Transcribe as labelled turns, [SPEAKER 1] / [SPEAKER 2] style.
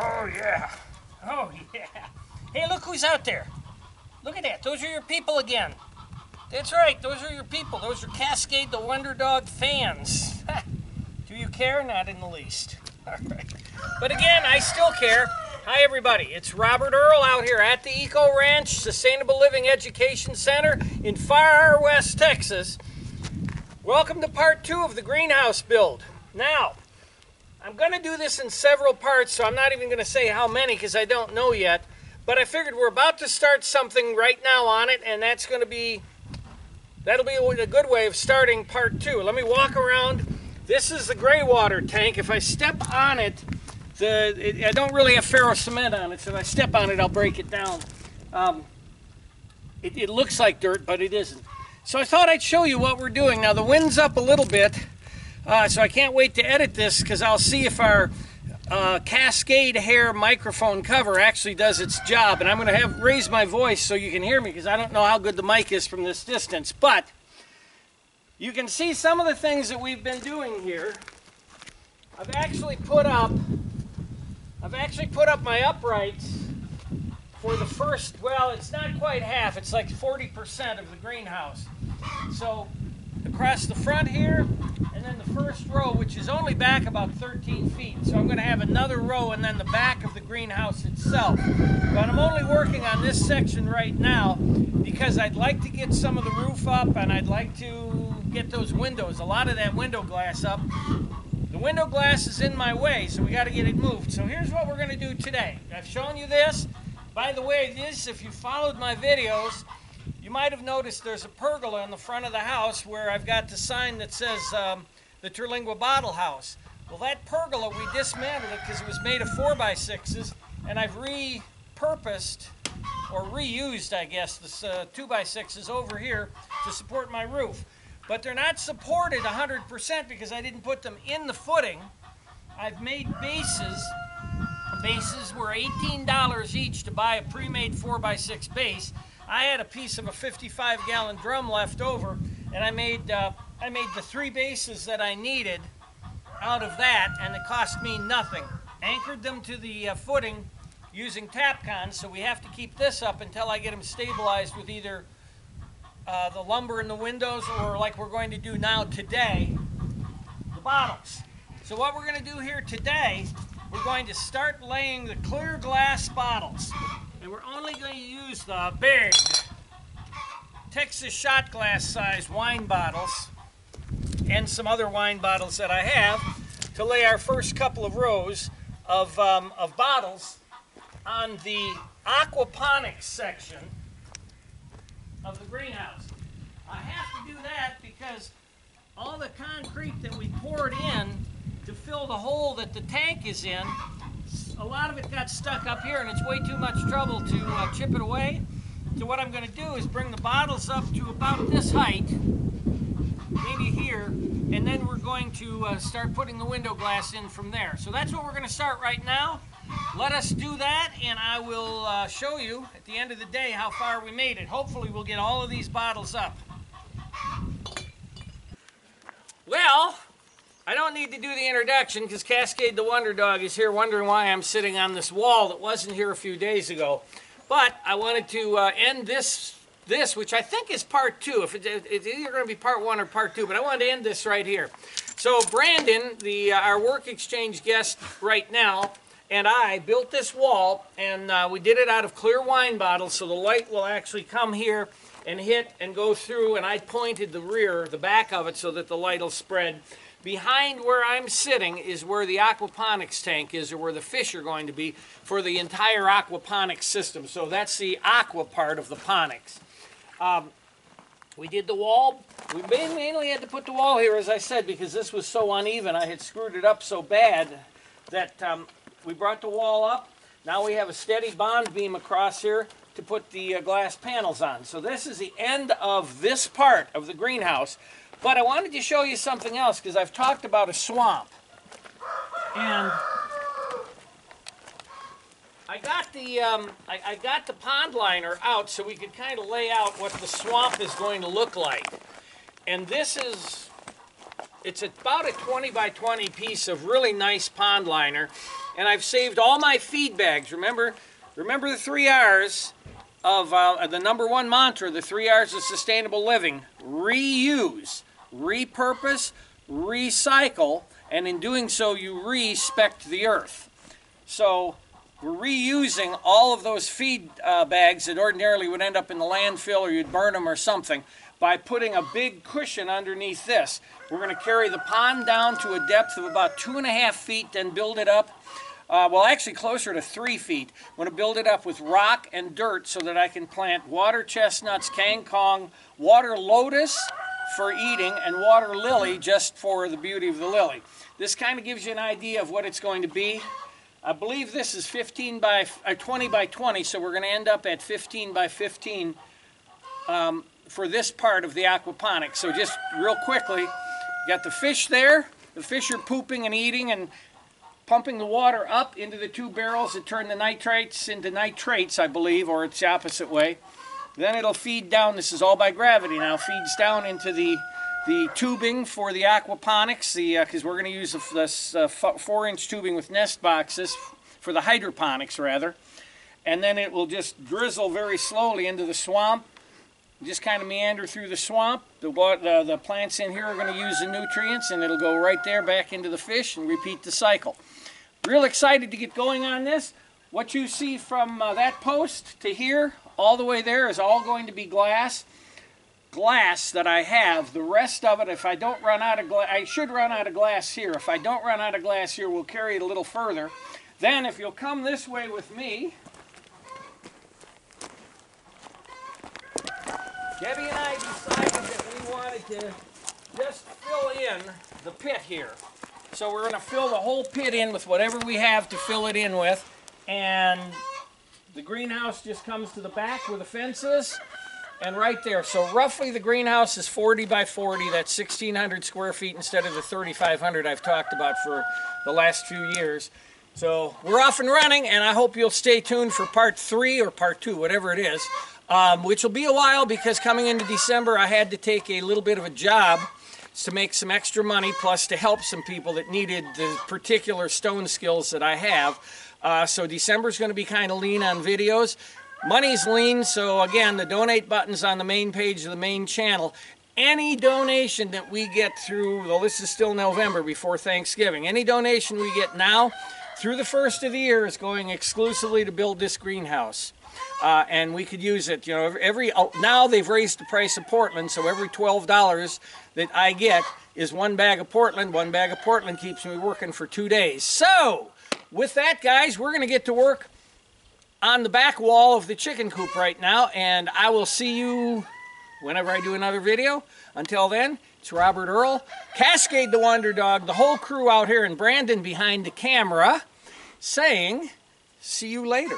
[SPEAKER 1] Oh, yeah. Oh, yeah. Hey, look who's out there. Look at that. Those are your people again. That's right. Those are your people. Those are Cascade the Wonder Dog fans. Do you care? Not in the least. All right. But again, I still care. Hi, everybody. It's Robert Earl out here at the Eco Ranch Sustainable Living Education Center in Far West Texas. Welcome to part 2 of the greenhouse build. Now, I'm going to do this in several parts, so I'm not even going to say how many because I don't know yet. But I figured we're about to start something right now on it, and that'll be a good way of starting part 2. Let me walk around. This is the gray water tank. If I step on it, I don't really have ferro cement on it, so if I step on it, I'll break it down. It looks like dirt, but it isn't. So I thought I'd show you what we're doing. Now the wind's up a little bit, so I can't wait to edit this because I'll see if our Cascade hair microphone cover actually does its job. And I'm going to raise my voice so you can hear me because I don't know how good the mic is from this distance. But you can see some of the things that we've been doing here. I've actually put up my uprights for the first, well, it's not quite half, it's like 40% of the greenhouse. So across the front here, and then the first row, which is only back about 13 feet. So I'm going to have another row and then the back of the greenhouse itself. But I'm only working on this section right now because I'd like to get some of the roof up and I'd like to get those windows, a lot of that window glass up. The window glass is in my way, so we got to get it moved. So here's what we're going to do today. I've shown you this. By the way, if you followed my videos, you might have noticed there's a pergola in the front of the house where I've got the sign that says the Terlingua Bottle House. Well, that pergola, we dismantled it because it was made of 4x6s, and I've repurposed, or reused, I guess, this 2x6s over here to support my roof. But they're not supported 100% because I didn't put them in the footing. I've made bases. Bases were $18 each to buy a pre-made 4x6 base. I had a piece of a 55-gallon drum left over, and I made the 3 bases that I needed out of that, and it cost me nothing. Anchored them to the footing using Tapcon, so we have to keep this up until I get them stabilized with either the lumber in the windows or, like we're going to do now today, the bottles. So what we're going to do here today, we're going to start laying the clear glass bottles. And we're only going to use the big Texas shot glass size wine bottles and some other wine bottles that I have to lay our first couple of rows of bottles on the aquaponics section of the greenhouse. I have to do that because all the concrete that we poured in to fill the hole that the tank is in, a lot of it got stuck up here and it's way too much trouble to chip it away. So what I'm going to do is bring the bottles up to about this height, maybe here, and then we're going to start putting the window glass in from there. So that's what we're going to start right now. Let us do that, and I will show you at the end of the day how far we made it. Hopefully we'll get all of these bottles up. Well, I don't need to do the introduction because Cascade the Wonder Dog is here wondering why I'm sitting on this wall that wasn't here a few days ago. But I wanted to end this, which I think is part 2. It's either going to be part 1 or part 2, but I wanted to end this right here. So Brandon, our work exchange guest right now, and I built this wall, and we did it out of clear wine bottles, so the light will actually come here and hit and go through, and I pointed the back of it, so that the light will spread. Behind where I'm sitting is where the aquaponics tank is, or where the fish are going to be for the entire aquaponics system. So that's the aqua part of the ponics. We did the wall. We mainly had to put the wall here, as I said, because this was so uneven. I had screwed it up so bad that we brought the wall up. Now we have a steady bond beam across here to put the glass panels on. So this is the end of this part of the greenhouse. But I wanted to show you something else because I've talked about a swamp. And I got the pond liner out so we could kind of lay out what the swamp is going to look like. And this is it's about a 20 by 20 piece of really nice pond liner, and I've saved all my feed bags. Remember the 3 R's of the #1 mantra, the 3 R's of sustainable living: reuse, repurpose, recycle, and in doing so you respect the earth. So we're reusing all of those feed bags that ordinarily would end up in the landfill, or you'd burn them or something, by putting a big cushion underneath this. We're going to carry the pond down to a depth of about 2.5 feet, then build it up. Well, actually closer to 3 feet. I'm going to build it up with rock and dirt so that I can plant water chestnuts, kangkong, water lotus for eating, and water lily just for the beauty of the lily. This kind of gives you an idea of what it's going to be. I believe this is 20 by 20, so we're going to end up at 15 by 15 for this part of the aquaponics. So just real quickly, you got the fish there. The fish are pooping and eating and pumping the water up into the 2 barrels that turn the nitrites into nitrates, I believe, or it's the opposite way. Then it'll feed down. This is all by gravity now. Feeds down into the tubing for the aquaponics, because we're going to use this 4-inch tubing with nest boxes for the hydroponics, rather. And then it will just drizzle very slowly into the swamp. Just kind of meander through the swamp. The plants in here are going to use the nutrients, and it'll go right there back into the fish and repeat the cycle. Real excited to get going on this. What you see from that post to here, all the way there, is all going to be glass that I have. The rest of it, if I don't run out of glass, I should run out of glass here. If I don't run out of glass here, we'll carry it a little further. Then if you'll come this way with me, Debbie and I decided that we wanted to just fill in the pit here. So we're going to fill the whole pit in with whatever we have to fill it in with. And the greenhouse just comes to the back where the fence is, and right there. So roughly the greenhouse is 40 by 40. That's 1,600 square feet instead of the 3,500 I've talked about for the last few years. So we're off and running, and I hope you'll stay tuned for part 3 or part 2, whatever it is, which will be a while, because coming into December I had to take a little bit of a job to make some extra money, plus to help some people that needed the particular stone skills that I have. So December's going to be kind of lean on videos. Money's lean, so again, the donate button's on the main page of the main channel. Any donation that we get through, well, this is still November before Thanksgiving, any donation we get now through the first of the year is going exclusively to build this greenhouse. And we could use it, you know, now they've raised the price of Portland, so every $12 that I get is 1 bag of Portland. 1 bag of Portland keeps me working for 2 days. So, with that, guys, we're going to get to work on the back wall of the chicken coop right now, and I will see you whenever I do another video. Until then, it's Robert Earl, Cascade the Wonder Dog, the whole crew out here, and Brandon behind the camera, saying, see you later.